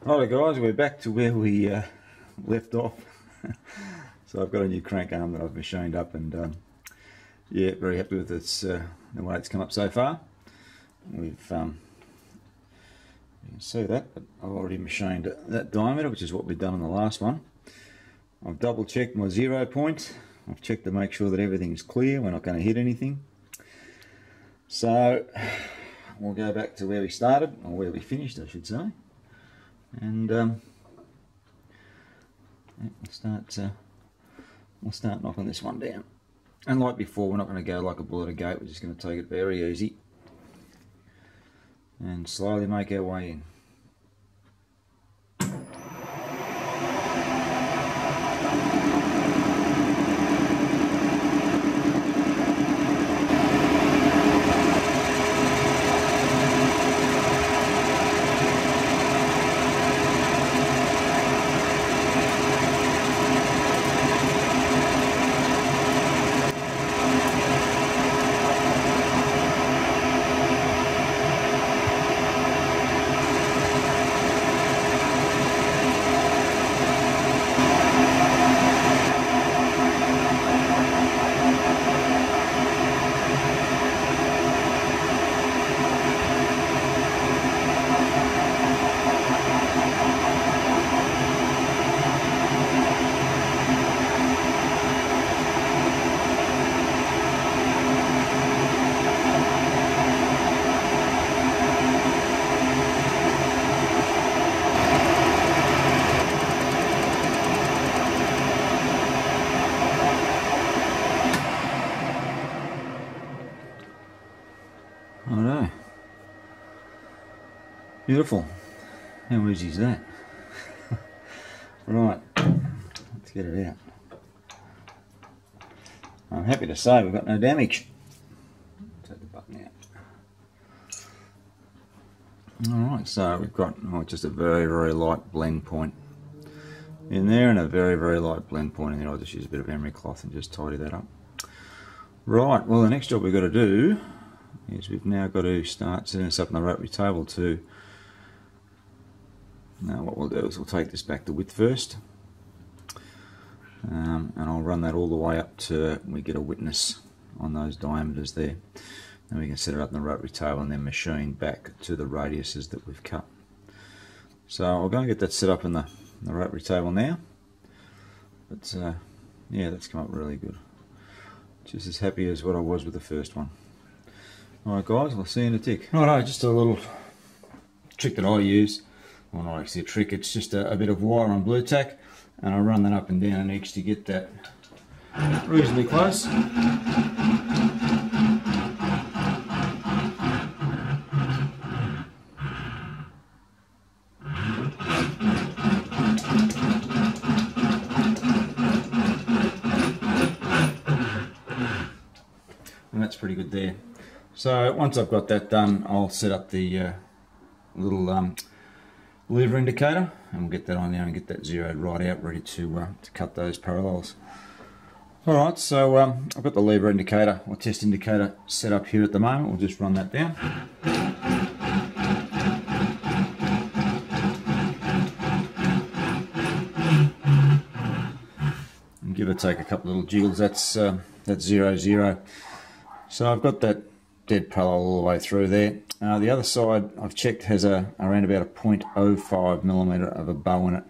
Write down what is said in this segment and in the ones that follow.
Righto guys, we're back to where we left off. So I've got a new crank arm that I've machined up, and yeah, very happy with its the way it's come up so far. We've you can see that, but I've already machined that diameter, which is what we've done on the last one. I've double checked my 0 point. I've checked to make sure that everything's clear, we're not going to hit anything. So we'll go back to where we started, or where we finished I should say. And we'll start knocking this one down. And like before, we're not going to go like a bull at a gate, we're just going to take it very easy and slowly make our way in. Righto. Beautiful. How easy is that? Right, let's get it out. I'm happy to say we've got no damage. Take the button out. Alright, so we've got just a very, very light blend point in there, and a very, very light blend point in there. I'll just use a bit of emery cloth and just tidy that up. Right, well the next job we've got to do is we've now got to start setting this up on the rotary table too. Now what we'll do is we'll take this back to width first, and I'll run that all the way up to we get a witness on those diameters there. Then we can set it up on the rotary table and then machine back to the radiuses that we've cut. So I'll go and get that set up in the rotary table now. But yeah, that's come up really good. Just as happy as what I was with the first one. Alright guys, I'll see you in a tick. Righto, just a little trick that I use. Well, not actually a trick, it's just a bit of wire on blue tack, and I run that up and down an edge to get that reasonably close. And that's pretty good there. So once I've got that done, I'll set up the little lever indicator, and we'll get that on there and get that zeroed right out, ready to cut those parallels. Alright, so I've got the lever indicator or test indicator set up here at the moment. We'll just run that down. And give or take a couple little jiggles. That's 0, 0. So I've got that dead parallel all the way through there. The other side I've checked has around about a 0.05mm of a bow in it,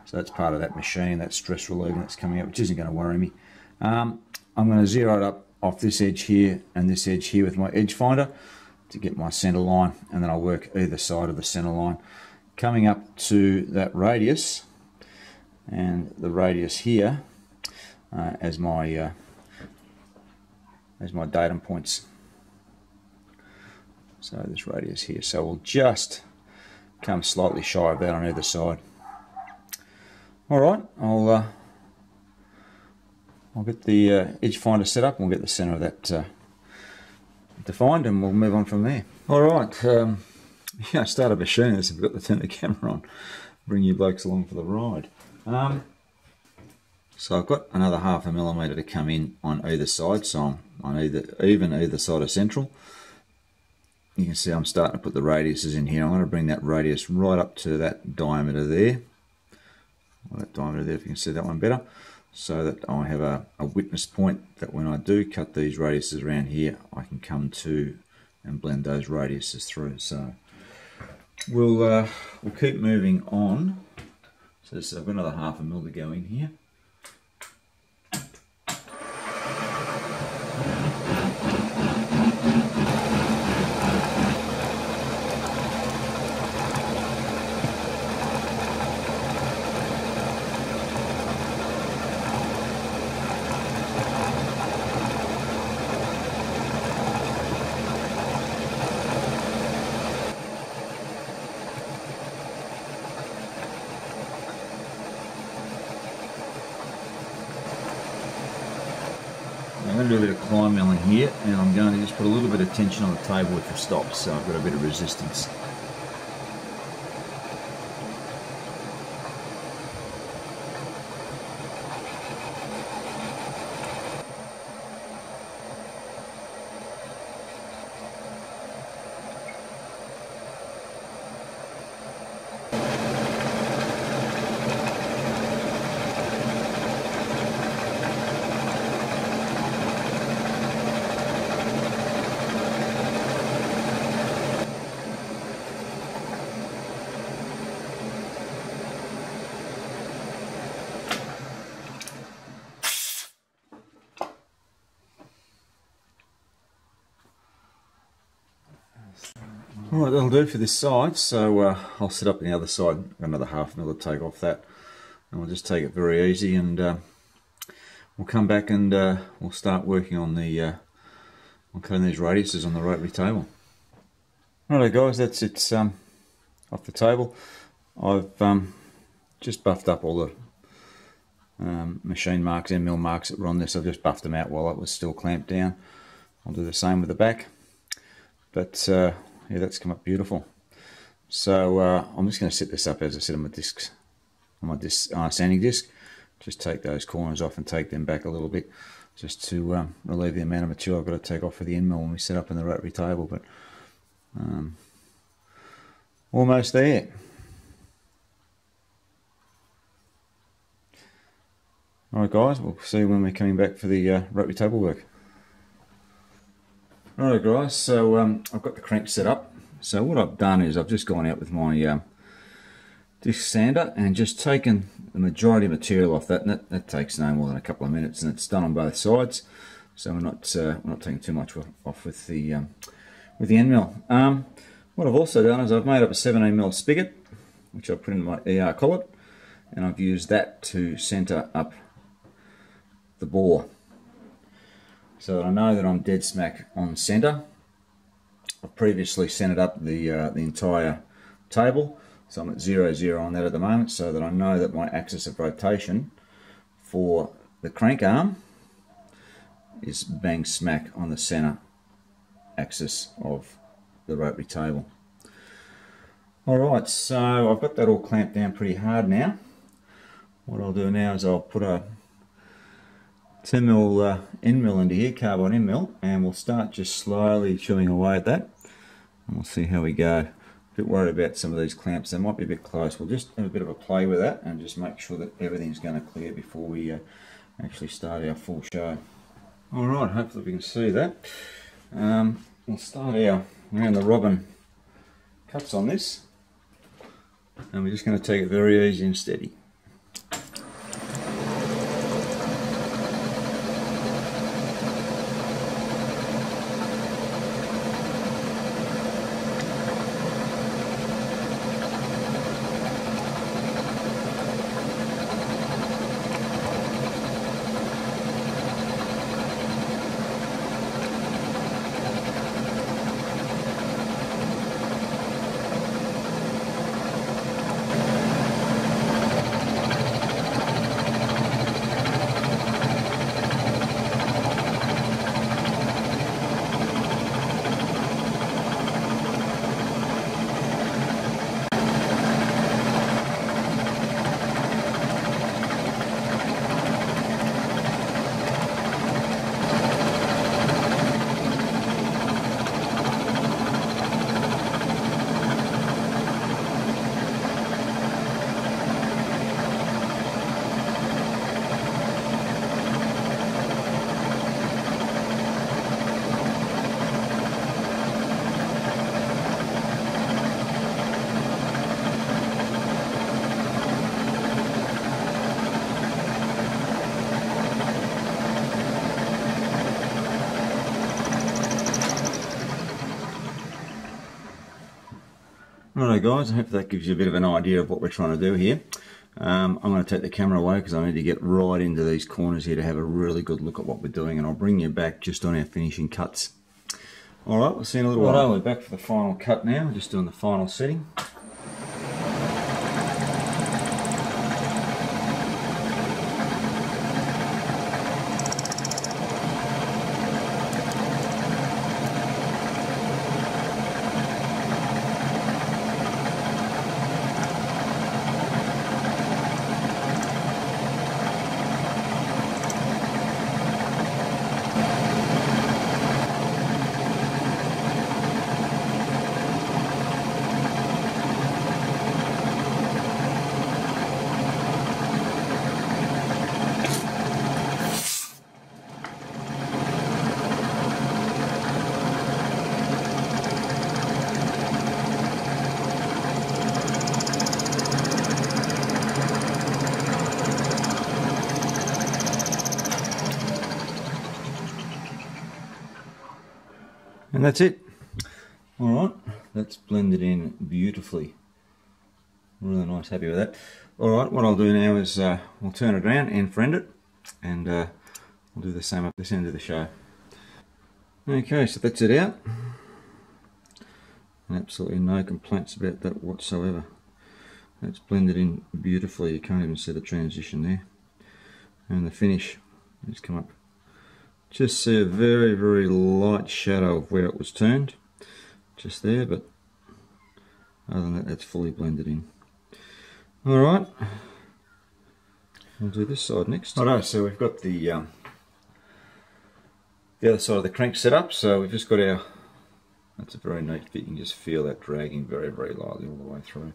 so that's part of that machine, that stress relieving that's coming up, which isn't going to worry me. I'm going to zero it up off this edge here and this edge here with my edge finder to get my centre line, and then I'll work either side of the centre line, coming up to that radius and the radius here as my datum points. So this radius here, so we'll just come slightly shy of that on either side. Alright, I'll get the edge finder set up and we'll get the centre of that defined, and we'll move on from there. Alright, yeah, I started machining this and forgot to turn the camera on. Bring you blokes along for the ride. So I've got another 0.5 millimetre to come in on either side, so I'm on either side of central. you can see I'm starting to put the radiuses in here. I'm going to bring that radius right up to that diameter there. Well, that diameter there, if you can see that one better, so that I have a witness point that when I do cut these radiuses around here, I can come to and blend those radiuses through. So we'll keep moving on. So I've got another 1/2 mil to go in here. I'm going to do a bit of climb milling here, and I'm going to just put a little bit of tension on the table if it stops, so I've got a bit of resistance. Alright, that'll do for this side, so I'll set up the other side, another 1/2 mil to take off that, and we'll just take it very easy, and we'll come back and we'll start working on the on cutting these radiuses on the rotary table. Alright guys, that's it off the table. I've just buffed up all the machine marks, end mill marks that were on this. I've just buffed them out while it was still clamped down. I'll do the same with the back, but yeah, that's come up beautiful. So I'm just going to set this up as I said on my discs, on my sanding disc. Just take those corners off and take them back a little bit, just to relieve the amount of material I've got to take off for the end mill when we set up in the rotary table. But almost there. Alright guys, we'll see when we're coming back for the rotary table work. Alright guys, so I've got the crank set up. So what I've done is I've just gone out with my disc sander and just taken the majority of material off that, and that takes no more than a couple of minutes, and it's done on both sides. So we're not taking too much off with the end mill. What I've also done is I've made up a 17mm spigot, which I've put in my ER collet, and I've used that to centre up the bore, so that I know that I'm dead smack on centre. I've previously centered up the entire table, so I'm at 0, 0 on that at the moment, so that I know that my axis of rotation for the crank arm is bang smack on the centre axis of the rotary table. Alright, so I've got that all clamped down pretty hard now. What I'll do now is I'll put a 10mm end mill into here, carbide end mill, and we'll start just slowly chewing away at that, and we'll see how we go. A bit worried about some of these clamps, they might be a bit close. We'll just have a bit of a play with that and just make sure that everything's going to clear before we actually start our full show. Alright, hopefully we can see that. We'll start our round the robin cuts on this, and we're just going to take it very easy and steady. Righto guys, I hope that gives you a bit of an idea of what we're trying to do here. I'm going to take the camera away because I need to get right into these corners here to have a really good look at what we're doing, and I'll bring you back just on our finishing cuts. Alright, we'll see you in a little while. We're back for the final cut now, we're just doing the final setting. And that's it. Alright, that's blended in beautifully. Really nice, happy with that. Alright, what I'll do now is we'll turn it around and friend it, and we'll do the same up this end of the show. Okay, so that's it out. And absolutely no complaints about that whatsoever. That's blended in beautifully, you can't even see the transition there. And the finish has come up. Just see a very, very light shadow of where it was turned, just there, but other than that, that's fully blended in. Alright, we'll do this side next. Alright, so we've got the other side of the crank set up, so we've just got our, that's a very neat fit, you can just feel that dragging very, very lightly all the way through.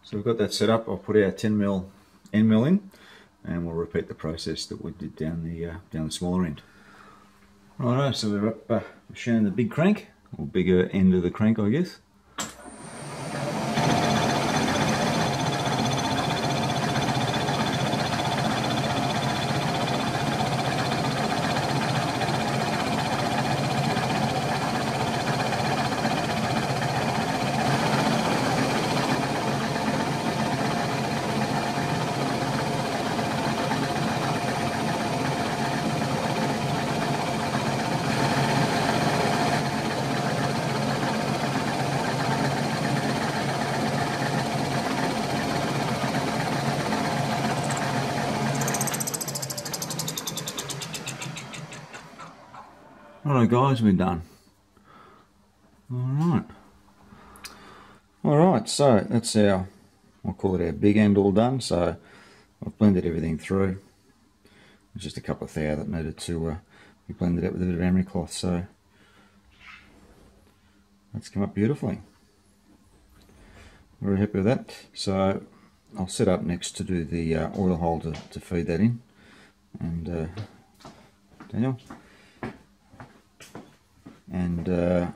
So we've got that set up. I'll put our 10mm end mill in, and we'll repeat the process that we did down the smaller end. Righto, so we're up machining the big crank, or bigger end of the crank, I guess. Alright guys, we're done. Alright, so that's our, I'll call it our big end all done. So I've blended everything through. There's just a couple of thou that needed to be blended out with a bit of emery cloth, so that's come up beautifully. Very happy with that. So I'll set up next to do the oil hole to feed that in. And Daniel. And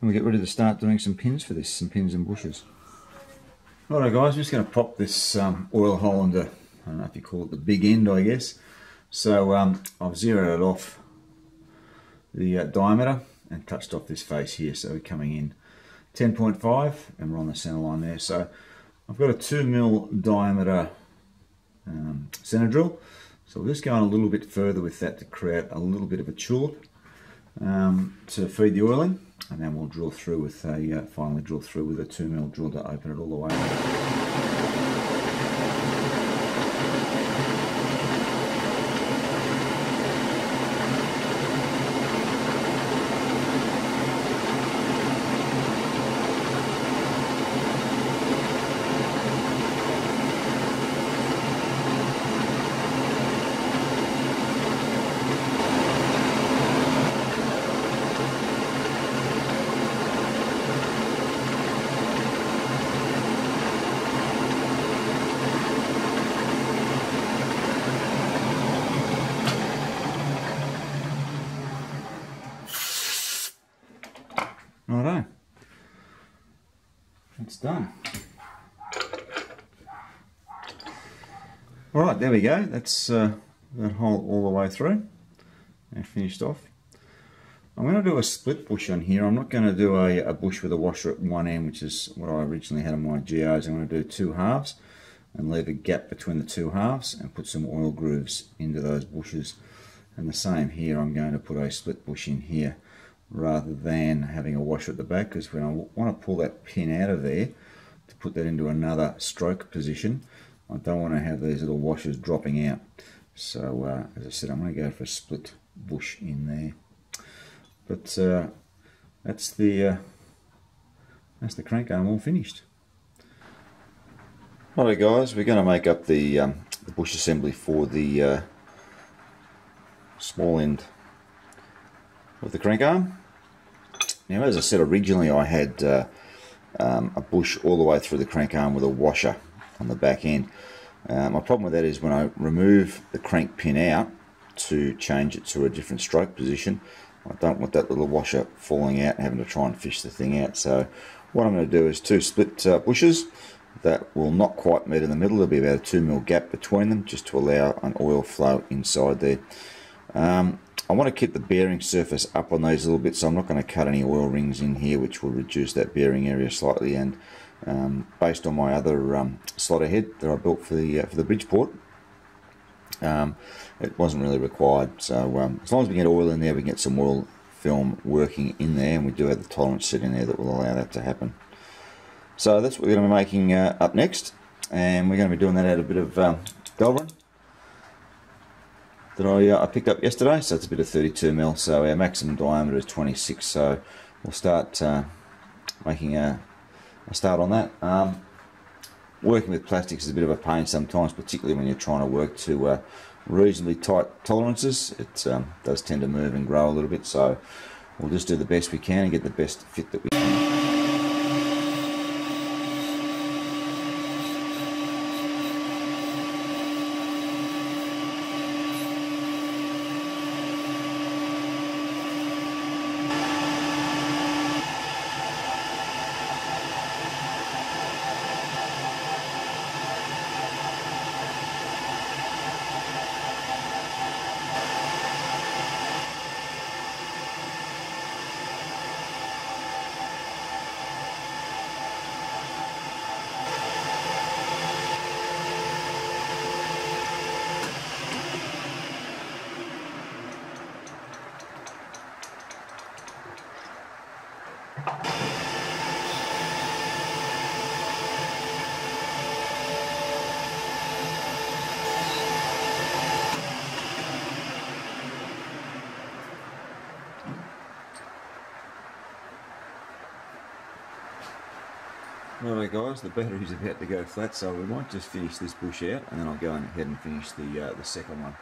we get ready to start doing some pins for this, some pins and bushes. Righto guys, I'm just going to pop this oil hole into, I don't know if you call it the big end, I guess. So I've zeroed it off the diameter and touched off this face here, so we're coming in 10.5 and we're on the center line there. So I've got a 2mm diameter center drill, so we'll just go on a little bit further with that to create a little bit of a chulip to feed the oil in, and then we'll drill through with a finally drill through with a 2mm drill to open it all the way. Righto, it's done. Alright, there we go. That's that hole all the way through and finished off. I'm going to do a split bush on here. I'm not going to do a bush with a washer at one end, which is what I originally had on my geos. I'm going to do two halves and leave a gap between the two halves and put some oil grooves into those bushes. And the same here, I'm going to put a split bush in here rather than having a washer at the back, because when I want to pull that pin out of there to put that into another stroke position, I don't want to have these little washers dropping out. So as I said, I'm going to go for a split bush in there. But that's the crank arm all finished. Alright guys, we're going to make up the bush assembly for the small end of the crank arm. Now, as I said, originally I had a bush all the way through the crank arm with a washer on the back end. My problem with that is when I remove the crank pin out to change it to a different stroke position, I don't want that little washer falling out and having to try and fish the thing out. So what I'm going to do is two split bushes that will not quite meet in the middle. There'll be about a 2 mm gap between them just to allow an oil flow inside there. I want to keep the bearing surface up on these a little bit, so I'm not going to cut any oil rings in here, which will reduce that bearing area slightly. And based on my other slaughter head that I built for the Bridgeport, it wasn't really required. So as long as we get oil in there, we can get some oil film working in there, and we do have the tolerance set in there that will allow that to happen. So that's what we're going to be making up next, and we're going to be doing that out of a bit of Delrin that I picked up yesterday. So it's a bit of 32 mm, so our maximum diameter is 26, so we'll start making a start on that. Working with plastics is a bit of a pain sometimes, particularly when you're trying to work to reasonably tight tolerances. It does tend to move and grow a little bit, so we'll just do the best we can and get the best fit that we can. Alright guys, the battery's about to go flat, so we might just finish this bush out and then I'll go ahead and finish the second one.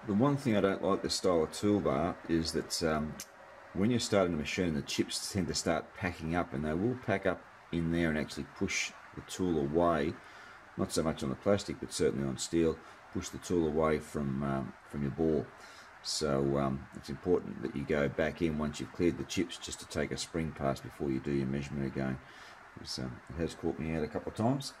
The one thing I don't like this style of toolbar is that when you're starting to machine, the chips tend to start packing up, and they will pack up in there and actually push the tool away. Not so much on the plastic, but certainly on steel, push the tool away from your bore. So it's important that you go back in once you've cleared the chips, just to take a spring pass before you do your measurement again. It has caught me out a couple of times.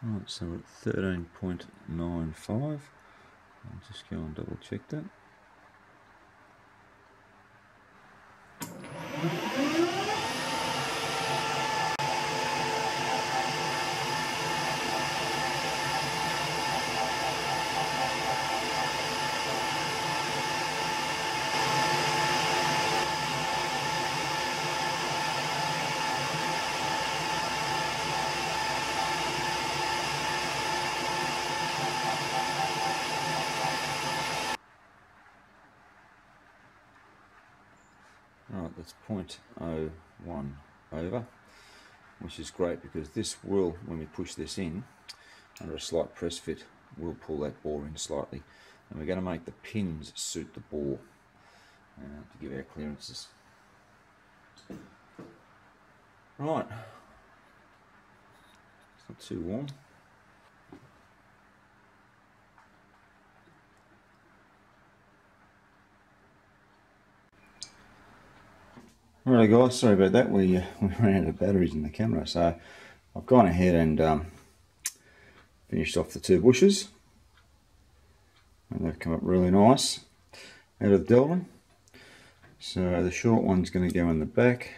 Right, so we're at 13.95. I'll just go and double check that. Right, that's 0.01 over, which is great because this will, when we push this in under a slight press fit, will pull that bore in slightly, and we're going to make the pins suit the bore to give our clearances. Right, it's not too warm. Alright guys, sorry about that, we ran out of batteries in the camera, so I've gone ahead and finished off the 2 bushes, and they've come up really nice out of the delving. So the short one's going to go in the back,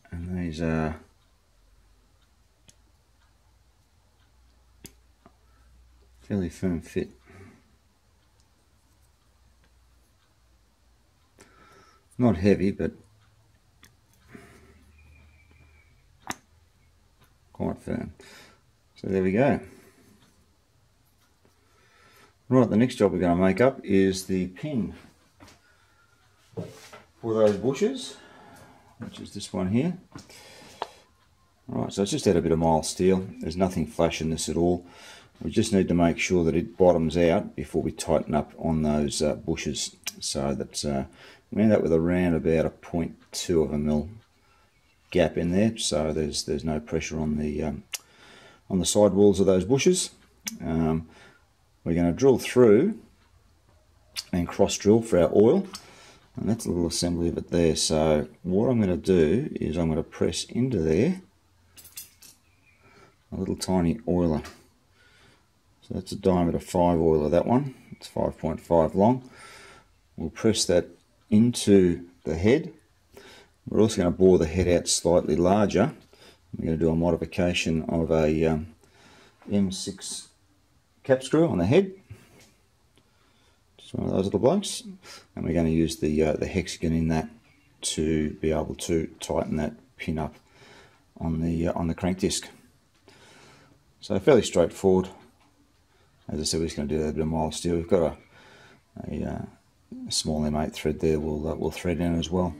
and these are fairly firm fit. Not heavy, but quite firm. So there we go. Right, the next job we're going to make up is the pin for those bushes, which is this one here. Right, so it's just had a bit of mild steel. There's nothing flash in this at all. We just need to make sure that it bottoms out before we tighten up on those bushes, so that we end up with around about a 0.2 of a mil gap in there, so there's no pressure on the side walls of those bushes. We're going to drill through and cross drill for our oil, and that's a little assembly of it there. So what I'm going to do is I'm going to press into there a little tiny oiler. So that's a diameter 5 oiler, that one. It's 5.5 long. We'll press that into the head. We're also going to bore the head out slightly larger. We're going to do a modification of a M6 cap screw on the head. Just one of those little blokes. And we're going to use the hexagon in that to be able to tighten that pin up on the crank disc. So fairly straightforward. As I said, we're just going to do a bit of mild steel. We've got a small M8 thread there. We'll thread in as well.